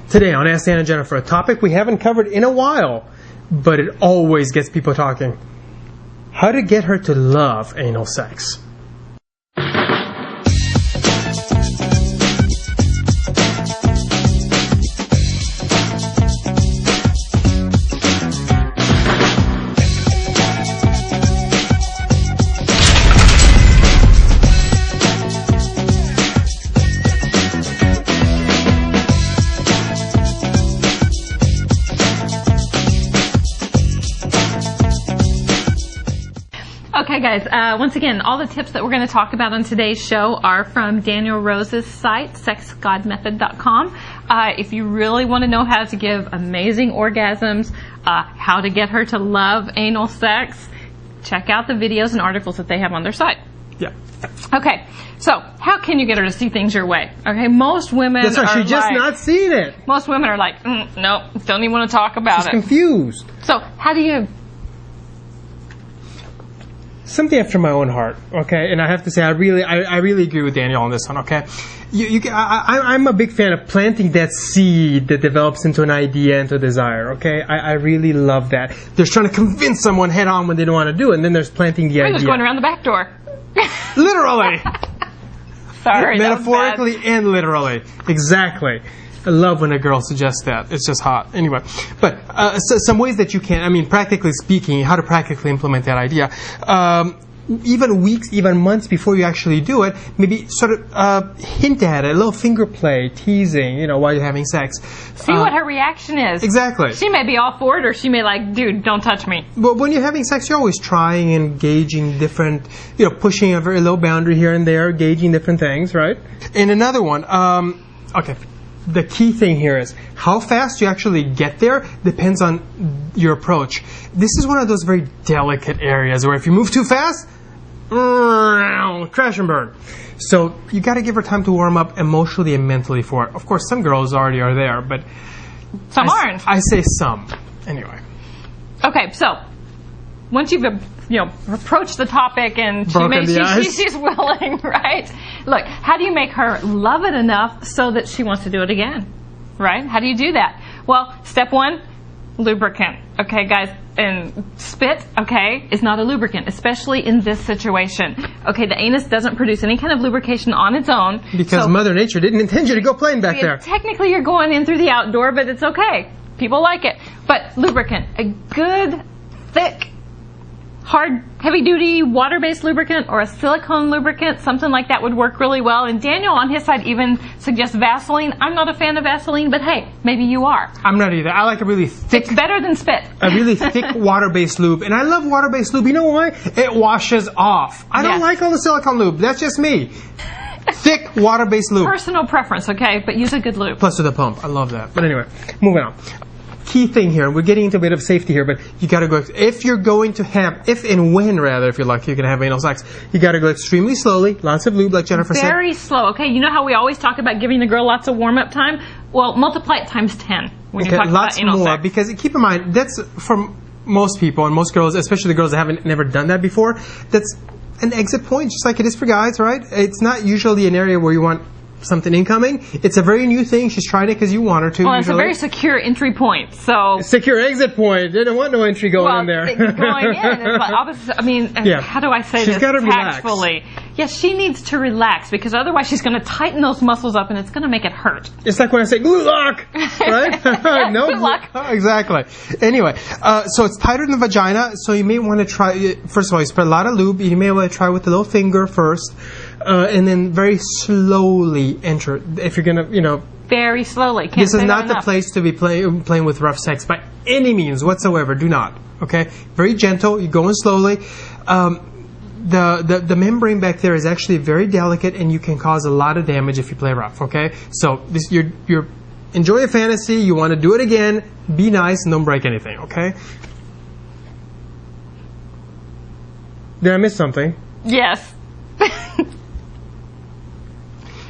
Today on Ask Dan and Jennifer, a topic we haven't covered in a while, but it always gets people talking. How to get her to love anal sex. Okay guys, once again, all the tips that we're going to talk about on today's show are from Daniel Rose's site, sexgodmethod.com. If you really want to know how to give amazing orgasms, how to get her to love anal sex, check out the videos and articles that they have on their site. Yeah. Okay, so how can you get her to see things your way? Okay, most women That's right, are she's just not seen it. Most women are like, nope, don't even want to talk about She's it. confused. So how do you... Something after my own heart, okay? And I have to say, I really agree with Daniel on this one, okay? I'm a big fan of planting that seed that develops into an idea, into a desire, okay? I really love that. There's trying to convince someone head on when they don't want to do it, and then there's planting the idea. I'm just going around the back door. Literally! Sorry, metaphorically and literally. Exactly. I love when a girl suggests that. It's just hot. Anyway, but so some ways that you can, I mean, practically speaking, how to practically implement that idea. Even weeks, even months before you actually do it, maybe sort of hint at it, a little finger play, teasing, while you're having sex. See what her reaction is. Exactly. She may be all for it, or she may like, dude, don't touch me. But when you're having sex, you're always trying, engaging different, pushing a very low boundary here and there, gauging different things, right? And another one, okay. The key thing here is how fast you actually get there depends on your approach. This is one of those very delicate areas where if you move too fast, crash and burn. So you got to give her time to warm up emotionally and mentally for it. Of course, some girls already are there, but some aren't. I say some. Anyway. Okay, so once you've approached the topic and she's willing, right? Look, how do you make her love it enough so that she wants to do it again, right? How do you do that? Well, step one, lubricant. Okay, guys, and spit, okay, is not a lubricant, especially in this situation. Okay, the anus doesn't produce any kind of lubrication on its own. Because Mother Nature didn't intend you to go playing back there. Technically, you're going in through the outdoor, but it's okay. People like it. But lubricant, a good, thick, hard, heavy-duty water-based lubricant or a silicone lubricant, something like that would work really well. And Daniel on his side even suggests Vaseline. I'm not a fan of Vaseline, but hey, maybe you are. I'm not either. I like a really thick... It's better than spit. A really thick water-based lube. And I love water-based lube. You know why? It washes off. I don't like all the silicone lube. That's just me. Thick water-based lube. Personal preference, okay? But use a good lube. Plus with a pump. I love that. But anyway, moving on. Key thing here, we're getting into a bit of safety here, but you got to go, if you're going to have, if and when rather, if you're lucky, you're going to have anal sex, you got to go extremely slowly, lots of lube, like Jennifer said. Very slow, okay? You know how we always talk about giving the girl lots of warm-up time? Well, multiply it times 10 when you're talking about anal sex. Because keep in mind, that's for most people, and most girls, especially the girls that haven't never done that before, that's an exit point, just like it is for guys, right? It's not usually an area where you want something incoming. It's a very new thing. She's trying it because you want her to. Well, it's a very secure entry point. So secure exit point. They don't want no entry going in there. Going in is like opposite. I mean, how do I say this tactfully? Yes, she needs to relax because otherwise she's going to tighten those muscles up and it's going to make it hurt. It's like when I say glue lock, right? No glue lock. Exactly. Anyway, so it's tighter than the vagina. So you may want to try. First of all, you spread a lot of lube. You may want to try with the little finger first. And then very slowly enter. If you're gonna, very slowly. This is not the place to be playing with rough sex by any means whatsoever. Do not. Okay, very gentle. You're going slowly. The membrane back there is actually very delicate, and you can cause a lot of damage if you play rough. Okay, so you're enjoy a fantasy. You want to do it again. Be nice and don't break anything. Okay. Did I miss something? Yes.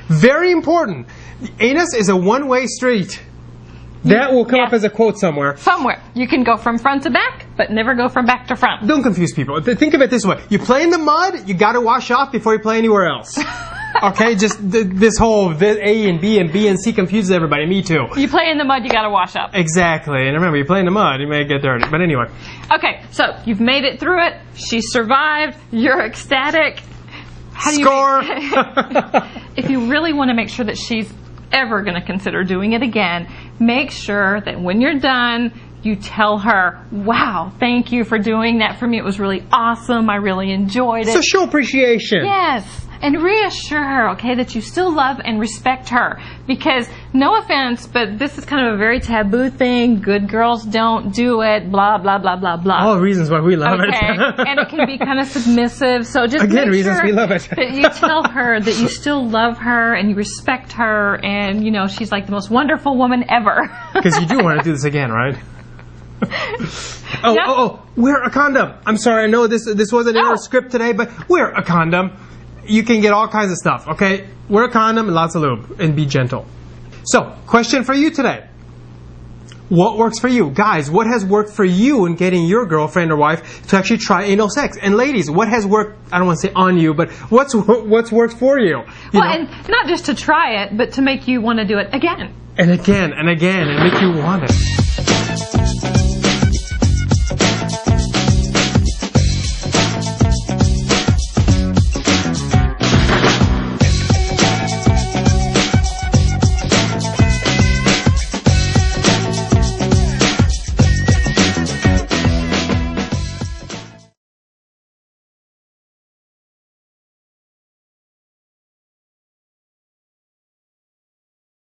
Very important. The anus is a one-way street. That will come up as a quote somewhere. Somewhere. You can go from front to back, but never go from back to front. Don't confuse people. Think of it this way. You play in the mud, you got to wash off before you play anywhere else. Okay, just this whole A and B and C confuses everybody. Me too. You play in the mud, you got to wash up. Exactly. And remember, you play in the mud, you may get dirty. But anyway. Okay, so you've made it through it. She survived. You're ecstatic. How do Score! If you really want to make sure that she's ever going to consider doing it again, make sure that when you're done, you tell her, wow, thank you for doing that for me. It was really awesome. I really enjoyed it. So show appreciation. Yes. And reassure her, okay, that you still love and respect her. Because, no offense, but this is kind of a very taboo thing. Good girls don't do it, blah, blah, blah, blah, blah. All reasons why we love it. And it can be kind of submissive. So just Again, make reasons sure we love it. that you tell her that you still love her and you respect her and, you know, she's like the most wonderful woman ever. Because you do want to do this again, right? Wear a condom. I'm sorry, I know this wasn't in our script today, but wear a condom. You can get all kinds of stuff, okay? Wear a condom and lots of lube, and be gentle. So, question for you today. What works for you? Guys, what has worked for you in getting your girlfriend or wife to actually try anal sex? And ladies, what has worked, I don't want to say on you, but what's worked for you? And not just to try it, but to make you want to do it again. And again, and again, and make you want it.